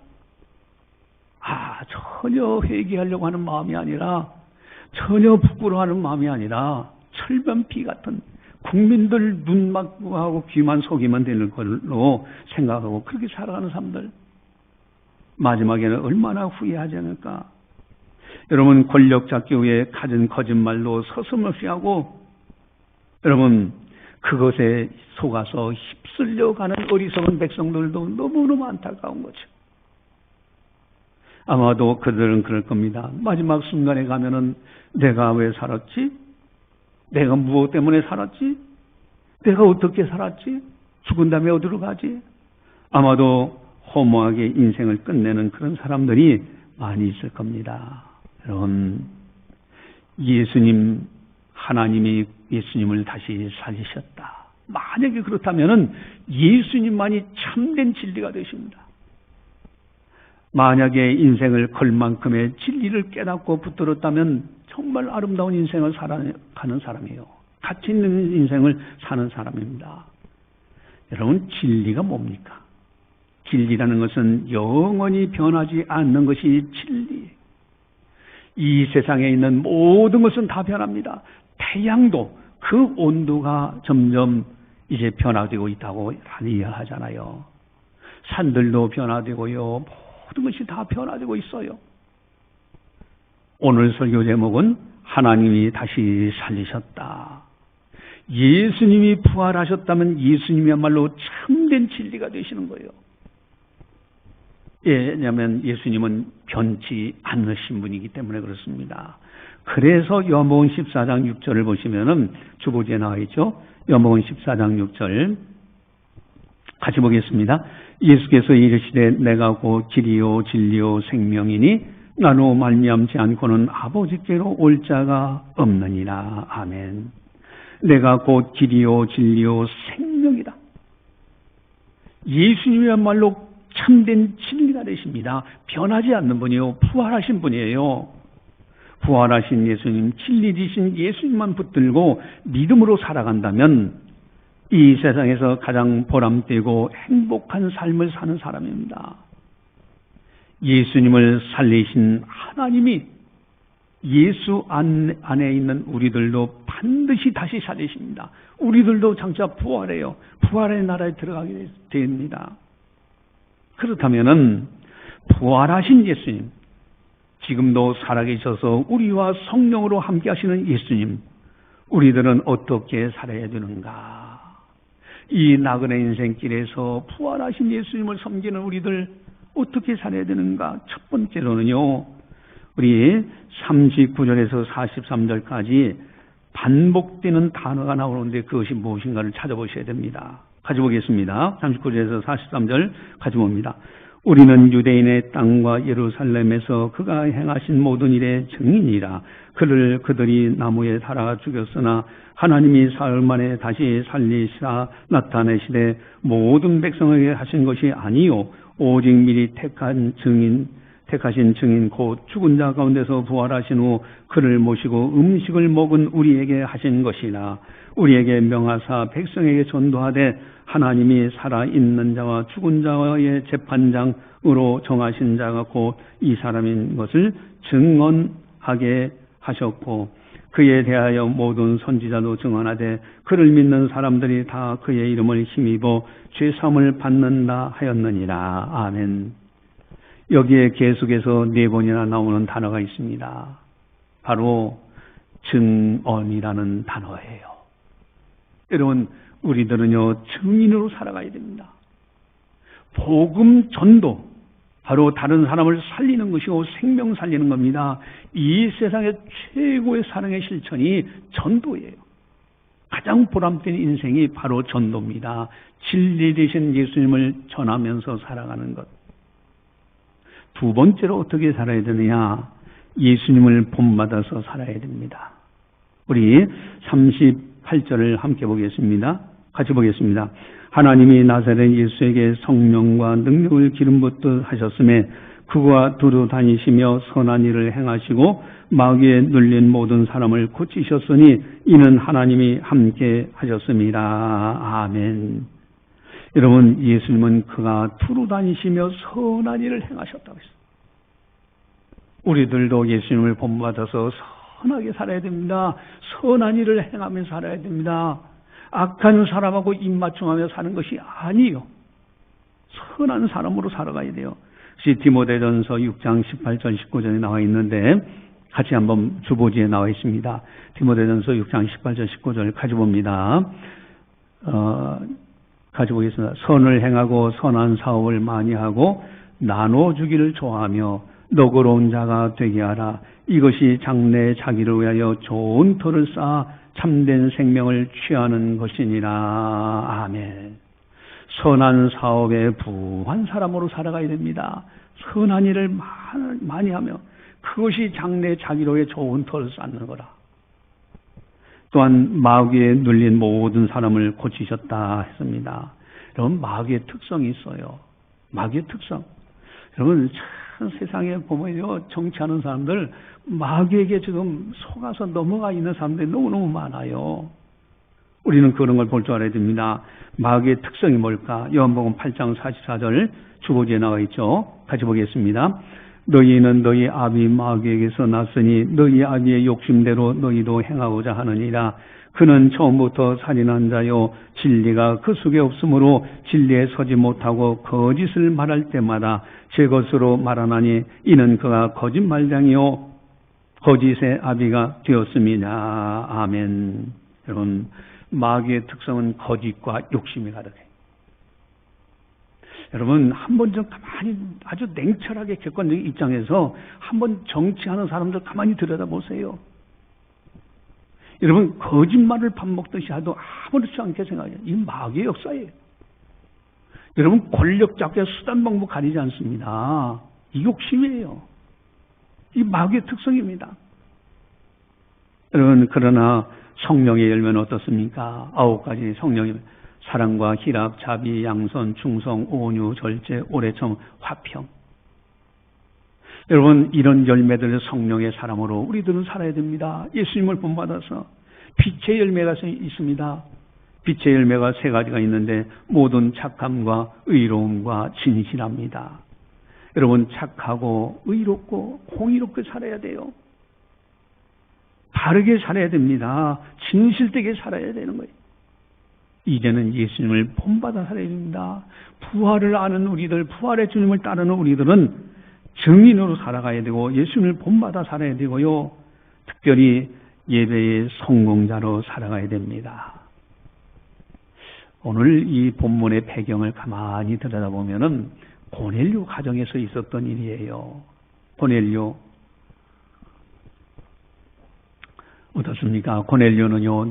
전혀 회개하려고 하는 마음이 아니라, 전혀 부끄러워하는 마음이 아니라 철변피 같은 국민들 눈 막고 하고 귀만 속이면 되는 걸로 생각하고 그렇게 살아가는 사람들, 마지막에는 얼마나 후회하지 않을까? 여러분, 권력 잡기 위해 가진 거짓말로 서슴없이 하고, 여러분, 그것에 속아서 휩쓸려 가는 어리석은 백성들도 너무너무 안타까운 거죠. 아마도 그들은 그럴 겁니다. 마지막 순간에 가면은 내가 왜 살았지? 내가 무엇 때문에 살았지? 내가 어떻게 살았지? 죽은 다음에 어디로 가지? 아마도 허무하게 인생을 끝내는 그런 사람들이 많이 있을 겁니다. 여러분, 예수님, 하나님이 예수님을 다시 살리셨다. 만약에 그렇다면은 예수님만이 참된 진리가 되십니다. 만약에 인생을 걸 만큼의 진리를 깨닫고 붙들었다면 정말 아름다운 인생을 살아가는 사람이에요. 가치 있는 인생을 사는 사람입니다. 여러분, 진리가 뭡니까? 진리라는 것은 영원히 변하지 않는 것이 진리. 이 세상에 있는 모든 것은 다 변합니다. 태양도 그 온도가 점점 이제 변화되고 있다고 이야기하잖아요. 산들도 변화되고요. 모든 것이 다 변화되고 있어요. 오늘 설교 제목은 하나님이 다시 살리셨다. 예수님이 부활하셨다면 예수님이야말로 참된 진리가 되시는 거예요. 왜냐하면 예수님은 변치 않으신 분이기 때문에 그렇습니다. 그래서 요한복음 14장 6절을 보시면은 주보지에 나와 있죠. 요한복음 14장 6절 같이 보겠습니다. 예수께서 이르시되 내가 곧 길이요 진리요 생명이니 나로 말미암지 않고는 아버지께로 올 자가 없느니라. 아멘. 내가 곧 길이요 진리요 생명이다. 예수님이야말로 참된 진리가 되십니다. 변하지 않는 분이요, 부활하신 분이에요. 부활하신 예수님, 진리이신 예수님만 붙들고 믿음으로 살아간다면 이 세상에서 가장 보람되고 행복한 삶을 사는 사람입니다. 예수님을 살리신 하나님이 예수 안에 있는 우리들도 반드시 다시 살리십니다. 우리들도 장차 부활해요. 부활의 나라에 들어가게 됩니다. 그렇다면은 부활하신 예수님, 지금도 살아계셔서 우리와 성령으로 함께 하시는 예수님, 우리들은 어떻게 살아야 되는가? 이 나그네 인생길에서 부활하신 예수님을 섬기는 우리들 어떻게 살아야 되는가? 첫 번째로는요, 우리 39절에서 43절까지 반복되는 단어가 나오는데 그것이 무엇인가를 찾아보셔야 됩니다. 같이 보겠습니다. 39절에서 43절 같이 봅니다. 우리는 유대인의 땅과 예루살렘에서 그가 행하신 모든 일의 증인이라. 그를 그들이 나무에 달아 죽였으나 하나님이 사흘 만에 다시 살리시라 나타내시되 모든 백성에게 하신 것이 아니요 오직 미리 택하신 증인 곧 죽은 자 가운데서 부활하신 후 그를 모시고 음식을 먹은 우리에게 하신 것이라. 우리에게 명하사 백성에게 전도하되 하나님이 살아있는 자와 죽은 자와의 재판장으로 정하신 자가 곧 이 사람인 것을 증언하게 하셨고 그에 대하여 모든 선지자도 증언하되 그를 믿는 사람들이 다 그의 이름을 힘입어 죄사함을 받는다 하였느니라. 아멘. 여기에 계속해서 4번이나 나오는 단어가 있습니다. 바로 증언이라는 단어예요. 여러분, 우리들은요 증인으로 살아가야 됩니다. 복음 전도, 바로 다른 사람을 살리는 것이고 생명 살리는 겁니다. 이 세상의 최고의 사랑의 실천이 전도예요. 가장 보람된 인생이 바로 전도입니다. 진리 되신 예수님을 전하면서 살아가는 것. 두 번째로 어떻게 살아야 되느냐? 예수님을 본받아서 살아야 됩니다. 우리 38절을 함께 보겠습니다. 같이 보겠습니다. 하나님이 나사렛 예수에게 성령과 능력을 기름 붓듯 하셨음에 그가 두루 다니시며 선한 일을 행하시고 마귀에 눌린 모든 사람을 고치셨으니 이는 하나님이 함께 하셨습니다. 아멘. 여러분, 예수님은 그가 두루 다니시며 선한 일을 행하셨다고 했어요. 우리들도 예수님을 본받아서 선하게 살아야 됩니다. 선한 일을 행하면서 살아야 됩니다. 악한 사람하고 입맞춤하며 사는 것이 아니에요. 선한 사람으로 살아가야 돼요. 디모데전서 6장 18절 19절에 나와 있는데 같이 한번 주보지에 나와 있습니다. 디모데전서 6장 18절 19절 같이 봅니다. 같이 보겠습니다. 선을 행하고 선한 사업을 많이 하고 나눠주기를 좋아하며 너그러운 자가 되게 하라. 이것이 장래의 자기를 위하여 좋은 터를 쌓아 참된 생명을 취하는 것이니라. 아멘. 선한 사업에 부한 사람으로 살아가야 됩니다. 선한 일을 많이 하며 그것이 장래의 자기로의 좋은 터를 쌓는 거라. 또한 마귀에 눌린 모든 사람을 고치셨다 했습니다. 여러분, 마귀의 특성이 있어요. 마귀의 특성. 여러분, 참 세상에 보면요, 정치하는 사람들 마귀에게 지금 속아서 넘어가 있는 사람들이 너무너무 많아요. 우리는 그런 걸 볼 줄 알아야 됩니다. 마귀의 특성이 뭘까? 요한복음 8장 44절 주보지에 나와 있죠. 같이 보겠습니다. 너희는 너희 아비 마귀에게서 났으니 너희 아비의 욕심대로 너희도 행하고자 하느니라. 그는 처음부터 살인한 자요 진리가 그 속에 없으므로 진리에 서지 못하고 거짓을 말할 때마다 제 것으로 말하나니 이는 그가 거짓말장이요 거짓의 아비가 되었음이냐. 아멘. 여러분, 마귀의 특성은 거짓과 욕심이 가득해요. 여러분, 한번 좀 가만히 아주 냉철하게 객관적인 입장에서 한번 정치하는 사람들 가만히 들여다보세요. 여러분, 거짓말을 밥 먹듯이 해도 아무렇지 않게 생각해요. 이건 마귀의 역사예요. 여러분, 권력 잡기에 수단 방법 가리지 않습니다. 이 욕심이에요. 이 마귀의 특성입니다. 여러분, 그러나 성령의 열매는 어떻습니까? 9가지 성령의 열매. 사랑과 희락, 자비, 양선, 충성, 온유, 절제, 오래참, 화평. 여러분, 이런 열매들의 성령의 사람으로 우리들은 살아야 됩니다. 예수님을 본받아서. 빛의 열매가 있습니다. 빛의 열매가 3가지가 있는데 모든 착함과 의로움과 진실합니다. 여러분, 착하고 의롭고 공의롭게 살아야 돼요. 바르게 살아야 됩니다. 진실되게 살아야 되는 거예요. 이제는 예수님을 본받아 살아야 됩니다. 부활을 아는 우리들, 부활의 주님을 따르는 우리들은 증인으로 살아가야 되고 예수님을 본받아 살아야 되고요. 특별히 예배의 성공자로 살아가야 됩니다. 오늘 이 본문의 배경을 가만히 들여다보면은 고넬료 가정에서 있었던 일이에요. 고넬료. 어떻습니까? 고넬료는요,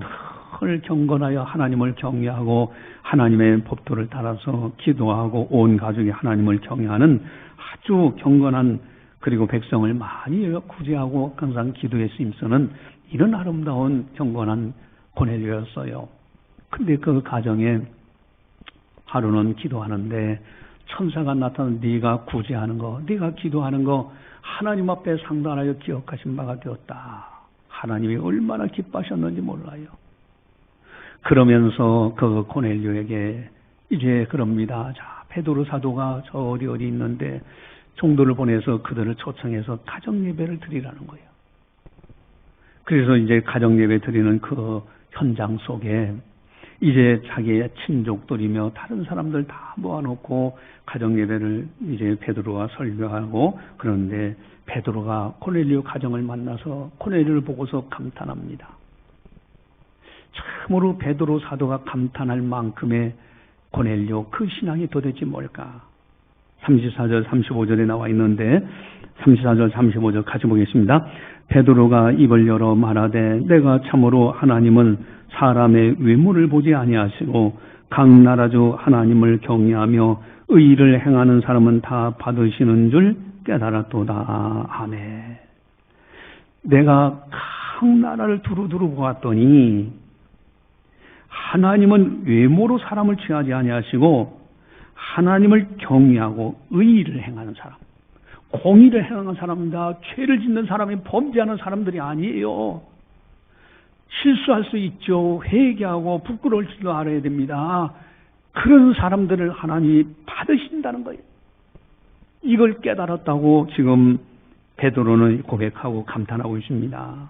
늘 경건하여 하나님을 경외하고 하나님의 법도를 따라서 기도하고 온 가족이 하나님을 경외하는 아주 경건한, 그리고 백성을 많이 구제하고 항상 기도에 쓰임쓰는 이런 아름다운 경건한 고넬료였어요. 근데 그 가정에 하루는 기도하는데 천사가 나타나 네가 구제하는 거, 네가 기도하는 거 하나님 앞에 상달하여 기억하신 바가 되었다. 하나님이 얼마나 기뻐하셨는지 몰라요. 그러면서 그 고넬료에게 이제 그럽니다. 자, 베드로 사도가 저 어디 있는데 종도를 보내서 그들을 초청해서 가정 예배를 드리라는 거예요. 그래서 이제 가정 예배 드리는 그 현장 속에 이제 자기의 친족들이며 다른 사람들 다 모아놓고 가정 예배를 이제 베드로가 설교하고, 그런데 베드로가 고넬료 가정을 만나서 고넬료를 보고서 감탄합니다. 참으로 베드로 사도가 감탄할 만큼의 고넬료 그 신앙이 도대체 뭘까? 34절 35절에 나와 있는데 34절 35절 같이 보겠습니다. 베드로가 입을 열어 말하되 내가 참으로 하나님은 사람의 외모를 보지 아니하시고 각 나라주 하나님을 경외하며 의를 행하는 사람은 다 받으시는 줄 깨달았도다. 아멘. 내가 각 나라를 두루두루 보았더니 하나님은 외모로 사람을 취하지 아니하시고 하나님을 경외하고 의를 행하는 사람, 공의를 행하는 사람입니다. 죄를 짓는 사람이 범죄하는 사람들이 아니에요. 실수할 수 있죠. 회개하고 부끄러울 줄도 알아야 됩니다. 그런 사람들을 하나님이 받으신다는 거예요. 이걸 깨달았다고 지금 베드로는 고백하고 감탄하고 있습니다.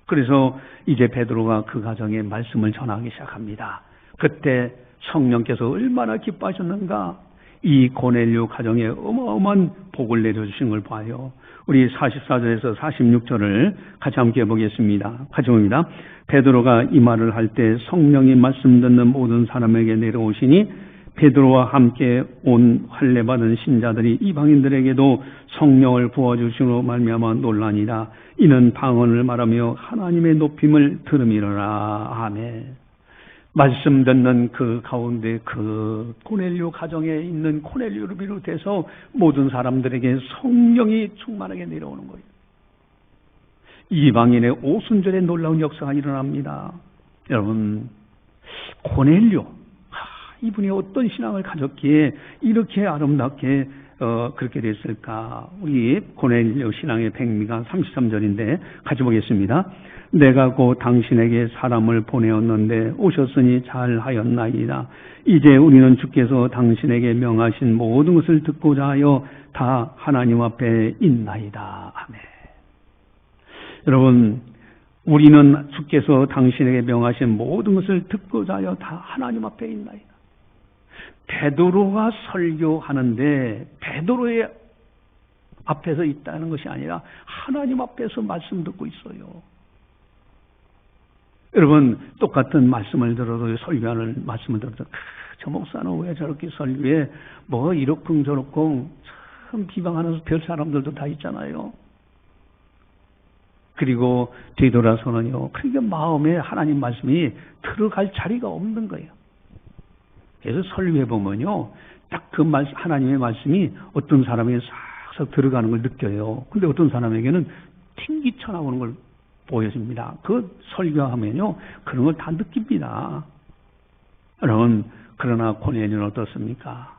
그래서 이제 베드로가 그 가정에 말씀을 전하기 시작합니다. 그때 성령께서 얼마나 기뻐하셨는가. 이 고넬료 가정에 어마어마한 복을 내려주신 걸 봐요. 우리 44절에서 46절을 같이 함께 보겠습니다. 같이 봅니다. 베드로가 이 말을 할 때 성령이 말씀 듣는 모든 사람에게 내려오시니 베드로와 함께 온 할례 받은 신자들이 이방인들에게도 성령을 부어주시므로 말미암아 놀라니라. 이는 방언을 말하며 하나님의 높임을 들음이로라. 아멘. 말씀 듣는 그 가운데 그 고넬료 가정에 있는 고넬료를 비롯해서 모든 사람들에게 성령이 충만하게 내려오는 거예요. 이방인의 오순절에 놀라운 역사가 일어납니다. 여러분, 고넬료, 이분이 어떤 신앙을 가졌기에 이렇게 아름답게 그렇게 됐을까? 우리 고넬료 신앙의 백미가 33절인데 같이 보겠습니다. 내가 곧 당신에게 사람을 보내었는데 오셨으니 잘하였나이다. 이제 우리는 주께서 당신에게 명하신 모든 것을 듣고자 하여 다 하나님 앞에 있나이다. 아멘. 여러분, 우리는 주께서 당신에게 명하신 모든 것을 듣고자 하여 다 하나님 앞에 있나이다. 베드로가 설교하는데 베드로의 앞에서 있다는 것이 아니라 하나님 앞에서 말씀 듣고 있어요. 여러분, 똑같은 말씀을 들어도 설교하는 말씀을 들어도 저 목사는 왜 저렇게 설교해? 뭐 이렇쿵 저렇쿵 참 비방하는 별 사람들도 다 있잖아요. 그리고 뒤돌아서는요. 그러니까 마음에 하나님 말씀이 들어갈 자리가 없는 거예요. 그래서 설교해 보면요, 딱 그 하나님의 말씀이 어떤 사람에게 싹싹 들어가는 걸 느껴요. 근데 어떤 사람에게는 튕기쳐 나오는 걸 보여집니다. 그 설교하면요, 그런 걸 다 느낍니다. 여러분, 그러나 고넬료는 어떻습니까?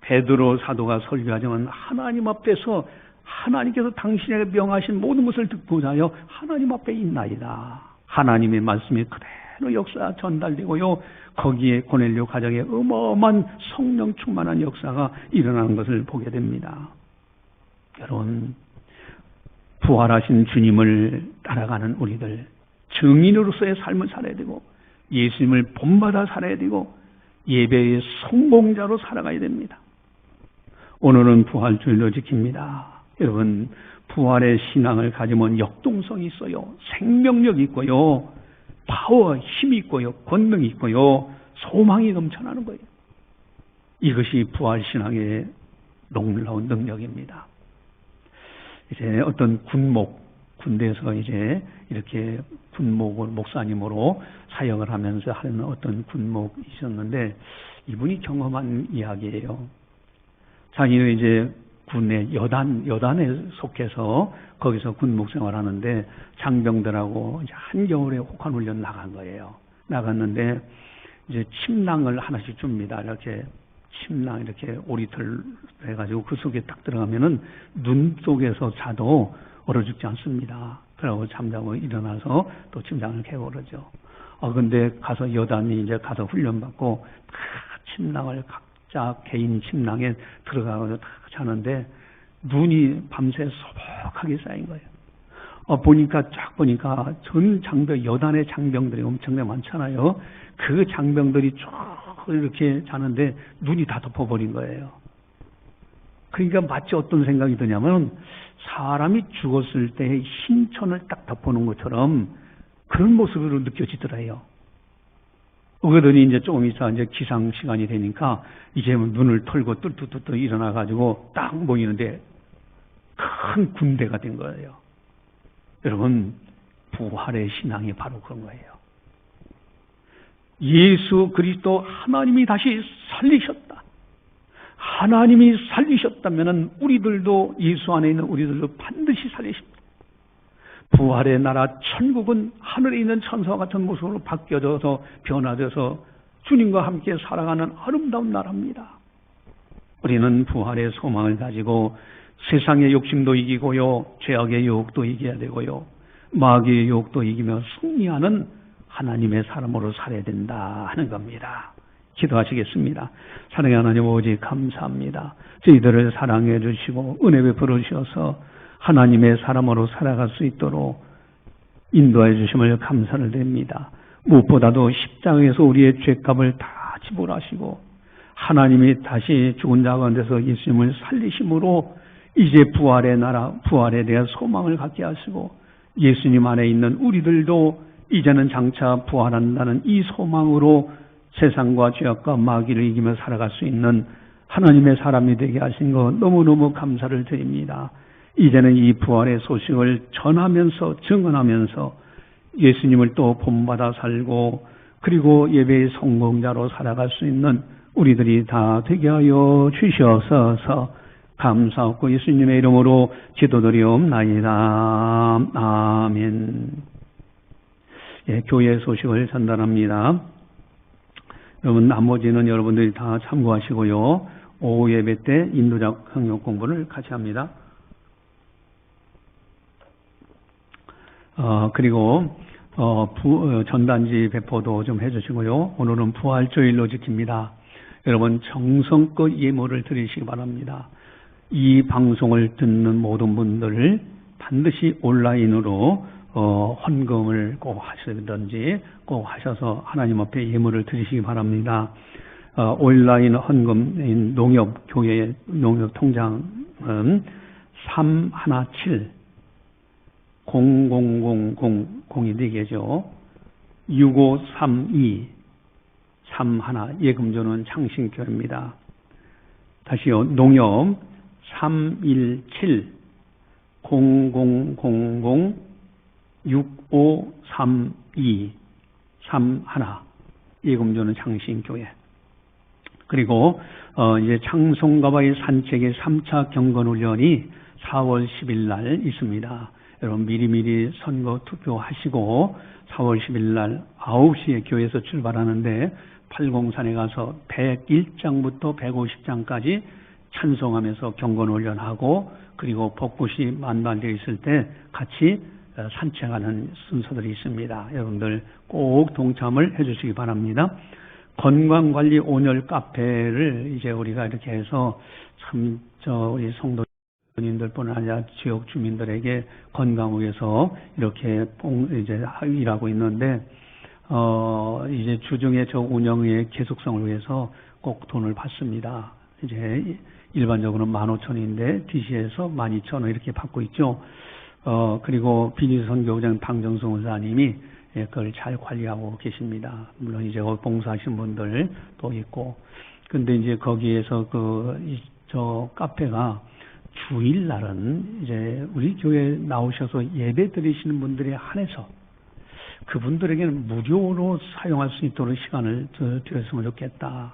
베드로 사도가 설교하지만 하나님 앞에서 하나님께서 당신에게 명하신 모든 것을 듣고자 하여 하나님 앞에 있나이다. 하나님의 말씀이 그대로 역사 전달되고요, 거기에 고넬료 가정에 어마어마한 성령 충만한 역사가 일어나는 것을 보게 됩니다. 여러분, 부활하신 주님을 따라가는 우리들, 증인으로서의 삶을 살아야 되고 예수님을 본받아 살아야 되고 예배의 성공자로 살아가야 됩니다. 오늘은 부활주일로 지킵니다. 여러분, 부활의 신앙을 가지면 역동성이 있어요. 생명력이 있고요, 파워, 힘이 있고요, 권능이 있고요, 소망이 넘쳐나는 거예요. 이것이 부활신앙의 놀라운 능력입니다. 이제 어떤 군목, 군대에서 이제 이렇게 군목을 목사님으로 사역을 하면서 하는 어떤 군목이셨는데 이분이 경험한 이야기예요. 자기는 이제 군의 여단에 속해서 거기서 군목 생활하는데 장병들하고 이제 한겨울에 혹한훈련 나간 거예요. 나갔는데 이제 침낭을 하나씩 줍니다. 이렇게 침낭 이렇게 오리털 해가지고 그 속에 딱 들어가면은 눈 속에서 자도 얼어 죽지 않습니다. 그러고 잠자고 일어나서 또 침상을 개고 그러죠. 근데 가서 여단이 이제 가서 훈련받고 다 침낭을 각자 개인 침낭에 들어가서 다 자는데 눈이 밤새 소복하게 쌓인 거예요. 쫙 보니까 전 장병, 여단의 장병들이 엄청나게 많잖아요. 그 장병들이 쭉 이렇게 자는데 눈이 다 덮어버린 거예요. 그러니까 마치 어떤 생각이 드냐면 사람이 죽었을 때 신천을 딱 덮어놓은 것처럼 그런 모습으로 느껴지더래요. 그러더니 이제 조금 있어 이제 기상 시간이 되니까 이제 눈을 털고 뚫뚫뚫 일어나가지고 딱 모이는데 큰 군대가 된 거예요. 여러분, 부활의 신앙이 바로 그런 거예요. 예수 그리스도 하나님이 다시 살리셨다. 하나님이 살리셨다면 우리들도 예수 안에 있는 우리들도 반드시 살리십니다. 부활의 나라 천국은 하늘에 있는 천사와 같은 모습으로 바뀌어져서 변화돼서 주님과 함께 살아가는 아름다운 나라입니다. 우리는 부활의 소망을 가지고 세상의 욕심도 이기고요, 죄악의 유혹도 이겨야 되고요, 마귀의 유혹도 이기며 승리하는 하나님의 사람으로 살아야 된다 하는 겁니다. 기도하시겠습니다. 사랑의 하나님 오직 감사합니다. 저희들을 사랑해 주시고 은혜 베풀어 주셔서 하나님의 사람으로 살아갈 수 있도록 인도해 주심을 감사를 드립니다. 무엇보다도 십자가에서 우리의 죄값을 다 지불하시고 하나님이 다시 죽은 자 가운데서 예수님을 살리심으로 이제 부활의 나라, 부활에 대한 소망을 갖게 하시고 예수님 안에 있는 우리들도 이제는 장차 부활한다는 이 소망으로 세상과 죄악과 마귀를 이기며 살아갈 수 있는 하나님의 사람이 되게 하신 것 너무너무 감사를 드립니다. 이제는 이 부활의 소식을 전하면서 증언하면서 예수님을 또 본받아 살고 그리고 예배의 성공자로 살아갈 수 있는 우리들이 다 되게 하여 주시옵소서. 감사하고 예수님의 이름으로 기도드리옵나이다. 아멘. 예, 교회 소식을 전달합니다. 여러분 나머지는 여러분들이 다 참고하시고요. 오후 예배 때 인도적 학력 공부를 같이 합니다. 그리고 전단지 배포도 좀 해주시고요. 오늘은 부활주일로 지킵니다. 여러분 정성껏 예물을 드리시기 바랍니다. 이 방송을 듣는 모든 분들 반드시 온라인으로 헌금을 꼭 하시든지 꼭 하셔서 하나님 앞에 예물을 드리시기 바랍니다. 온라인 헌금 농협교회 농협통장은 317 0000이 4개죠. 6532 31 예금조는 창신교회입니다. 다시요. 농협 317 0000 6532 31 예금조는 창신교회. 그리고 이제 창송가와의 산책의 3차 경건훈련이 4월 10일 날 있습니다. 여러분 미리미리 선거 투표하시고 4월 10일 날 9시에 교회에서 출발하는데 803에 가서 101장부터 150장까지 찬송하면서 경건훈련하고 그리고 벚꽃이 만발되어 있을 때 같이 산책하는 순서들이 있습니다. 여러분들 꼭 동참을 해주시기 바랍니다. 건강관리 온열 카페를 이제 우리가 이렇게 해서 참 우리 성도님들뿐 아니라 지역 주민들에게 건강을 위해서 이렇게 이제 일하고 있는데 이제 주중에 저 운영의 계속성을 위해서 꼭 돈을 받습니다. 이제 일반적으로는 15,000원인데 DC에서 12,000원 이렇게 받고 있죠. 그리고 비니선교장 방정성 원사님이 그걸 잘 관리하고 계십니다. 물론 이제 봉사하신 분들 또 있고. 근데 이제 거기에서 저 카페가 주일날은 이제 우리 교회에 나오셔서 예배 드리시는 분들에 한해서 그분들에게는 무료로 사용할 수 있도록 시간을 드렸으면 좋겠다.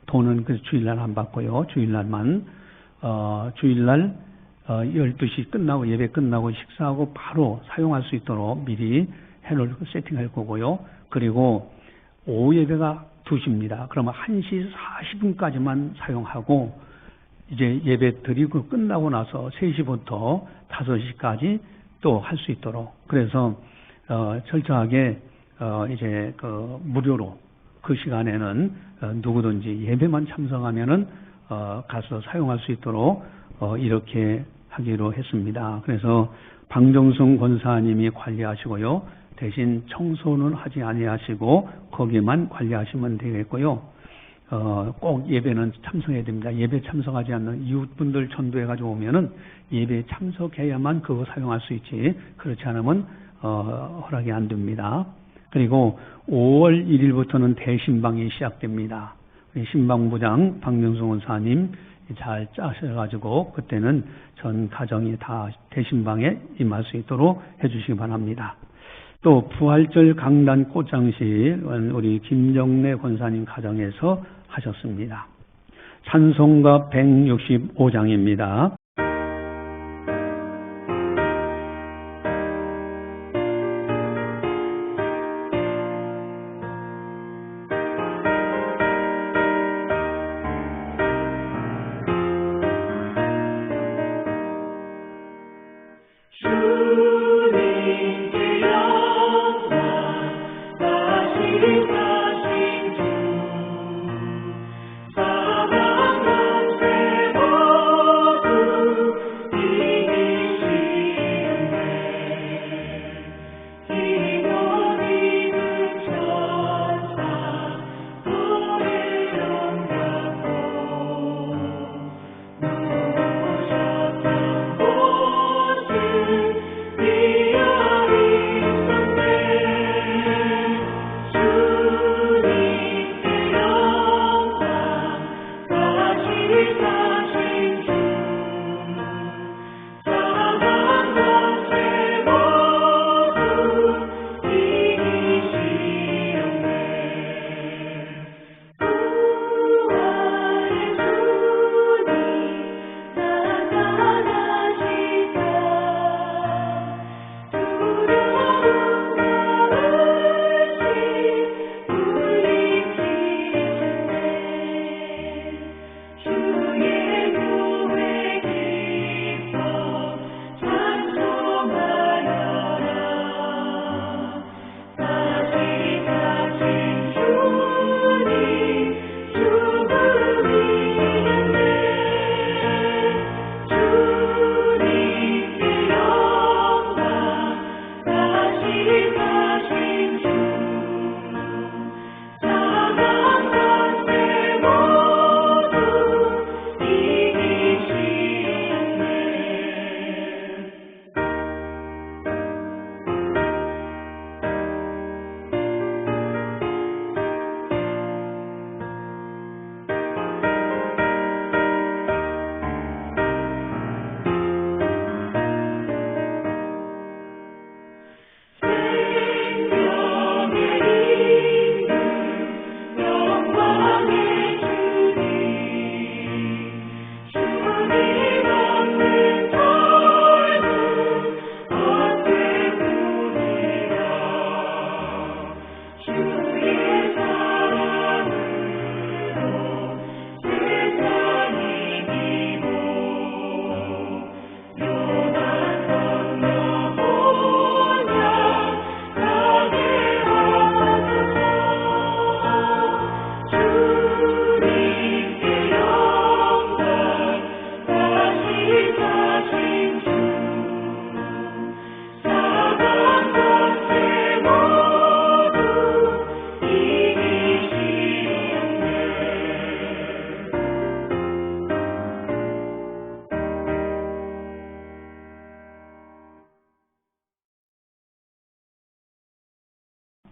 돈은 그 주일날 안 받고요. 주일날만, 주일날 12시 끝나고 예배 끝나고 식사하고 바로 사용할 수 있도록 미리 세팅할 거고요. 그리고 오후 예배가 2시입니다. 그러면 1시 40분까지만 사용하고 이제 예배 드리고 끝나고 나서 3시부터 5시까지 또 할 수 있도록 그래서 철저하게 이제 그 무료로 그 시간에는 누구든지 예배만 참석하면은 가서 사용할 수 있도록 이렇게 하기로 했습니다. 그래서 방정성 권사님이 관리하시고요. 대신 청소는 하지 아니하시고 거기만 관리하시면 되겠고요. 꼭 예배는 참석해야 됩니다. 예배 참석하지 않는 이웃분들 전도해가지고 오면은 예배 참석해야만 그거 사용할 수 있지. 그렇지 않으면 허락이 안 됩니다. 그리고 5월 1일부터는 대신방이 시작됩니다. 신방부장 박명수 원사님 잘 짜셔가지고 그때는 전 가정이 다 대신방에 임할 수 있도록 해주시기 바랍니다. 또 부활절 강단 꽃장식 우리 김정래 권사님 가정에서 하셨습니다. 찬송가 165장입니다.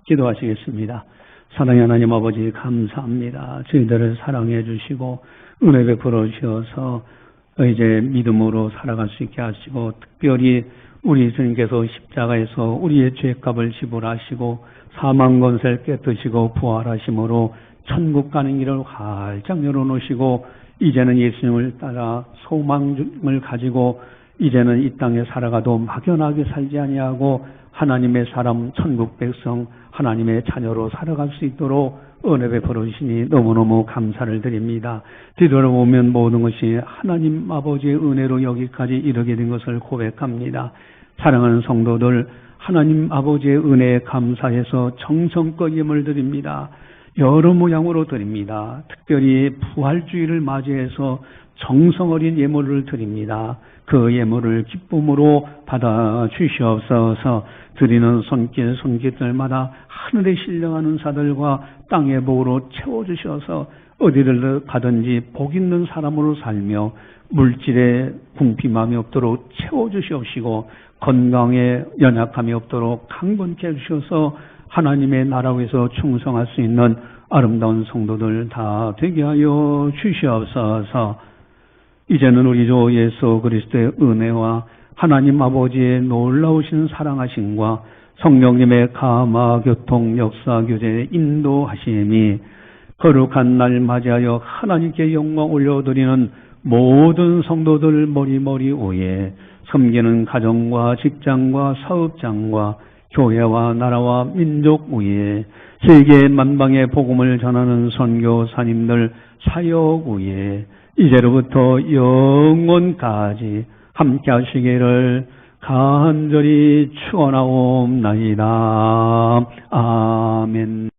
기도하시겠습니다. 사랑의 하나님 아버지 감사합니다. 저희들을 사랑해 주시고 은혜 베풀어 주셔서 이제 믿음으로 살아갈 수 있게 하시고, 특별히 우리 주님께서 십자가에서 우리의 죄값을 지불하시고 사망 권세를 깨뜨시고 부활하심으로 천국 가는 길을 활짝 열어놓으시고, 이제는 예수님을 따라 소망을 가지고 이제는 이 땅에 살아가도 막연하게 살지 아니하고 하나님의 사람, 천국 백성, 하나님의 자녀로 살아갈 수 있도록 은혜 베풀어 주시니 너무너무 감사를 드립니다. 뒤돌아보면 모든 것이 하나님 아버지의 은혜로 여기까지 이르게 된 것을 고백합니다. 사랑하는 성도들, 하나님 아버지의 은혜에 감사해서 정성껏 예물 드립니다. 여러 모양으로 드립니다. 특별히 부활주의를 맞이해서 정성 어린 예물을 드립니다. 그 예물을 기쁨으로 받아 주시옵소서. 드리는 손길들마다 하늘에 신령하는 자들과 땅의 복으로 채워주셔서 어디를 가든지 복 있는 사람으로 살며 물질에 궁핍함이 없도록 채워주시옵시고 건강에 연약함이 없도록 강건케 해주셔서 하나님의 나라 위에서 충성할 수 있는 아름다운 성도들 다 되게 하여 주시옵소서. 이제는 우리 주 예수 그리스도의 은혜와 하나님 아버지의 놀라우신 사랑하심과 성령님의 감화 교통 역사 교제의 인도하심이 거룩한 날 맞이하여 하나님께 영광 올려드리는 모든 성도들 머리 위에 섬기는 가정과 직장과 사업장과 교회와 나라와 민족 위에 세계 만방의 복음을 전하는 선교사님들 사역 위에 이제로부터 영원까지 함께 하시기를 간절히 축원하옵나이다. 아멘.